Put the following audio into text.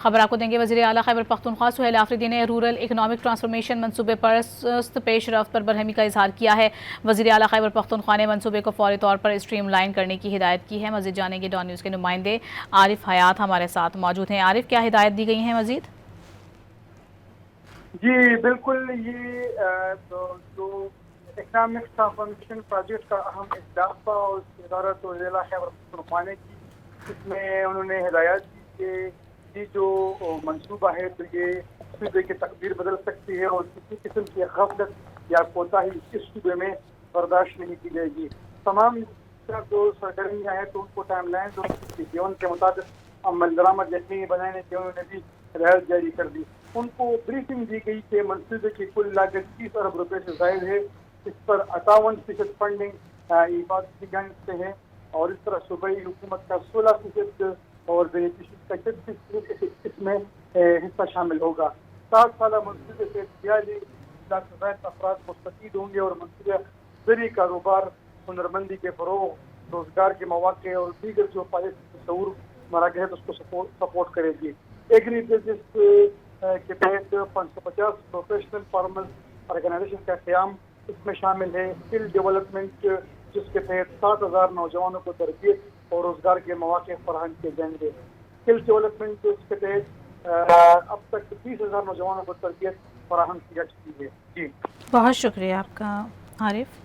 خبر آپ کو دیں گے وزیر اعلیٰ خیبر پختونخوا سہیل آفریدی نے رورل اکنامک ٹرانسفارمیشن منصوبے پر سست پیش رفت پر برہمی کا اظہار کیا ہے۔ وزیر اعلیٰ خیبر پختونخوا نے منصوبے کو فوری طور پر اسٹریم لائن کرنے کی ہدایت کی ہے۔ مزید جانیں گے ڈان نیوز کے نمائندے عارف حیات ہمارے ساتھ موجود ہیں۔ عارف، کیا ہدایت دی گئی ہیں مزید؟ جی بالکل، یہ جو اکنامک ٹرانسفارمیشن پروجیکٹ کا اہم اجلاس تھا اور وزارت وزیر اعلیٰ خیبر پختونخوا نے کی، اس میں انہوں نے ہدایت دی کہ یہ جو منصوبہ ہے تو یہ صوبے کی تقدیر بدل سکتی ہے اور کسی قسم کی غفلت یا کوتاہی اس صوبے میں برداشت نہیں کی جائے گی۔ تمام جو سرگرمیاں ہیں تو ان کو ٹائم لائن ان کے مطابق عمل درآمد یقینی بنانے کے انہوں نے بھی ہدایت جاری کر دی۔ ان کو بریفنگ دی گئی کہ منصوبے کی کل لاگت 30 ارب روپے سے زائد ہے، اس پر 58% فنڈنگ ایباز کی جانب سے ہے اور اس طرح صوبائی حکومت کا 16% اور بینیفیشری کا 36% اس میں حصہ شامل ہوگا۔ 7 سالہ منصوبے سے 42 لاکھ سے زائد افراد مستفید ہوں گے اور منصوبہ زرعی کاروبار، ہنرمندی کے فروغ، روزگار کے مواقع اور دیگر جو پالیسی تصور مراکز ہے اس کو سپورٹ کرے گی۔ ایگری بزنس کے تحت 550 پروفیشنل فارمر آرگنائزیشن کا قیام اس میں شامل ہے۔ اسکل ڈیولپمنٹ جس کے تحت 7,000 نوجوانوں کو تربیت اور روزگار کے مواقع فراہم کیے جائیں گے۔ اسکل ڈیولپمنٹ اس کے تحت اب تک 20,000 نوجوانوں کو تربیت فراہم کی جا چکی ہے۔ جی بہت شکریہ آپ کا عارف۔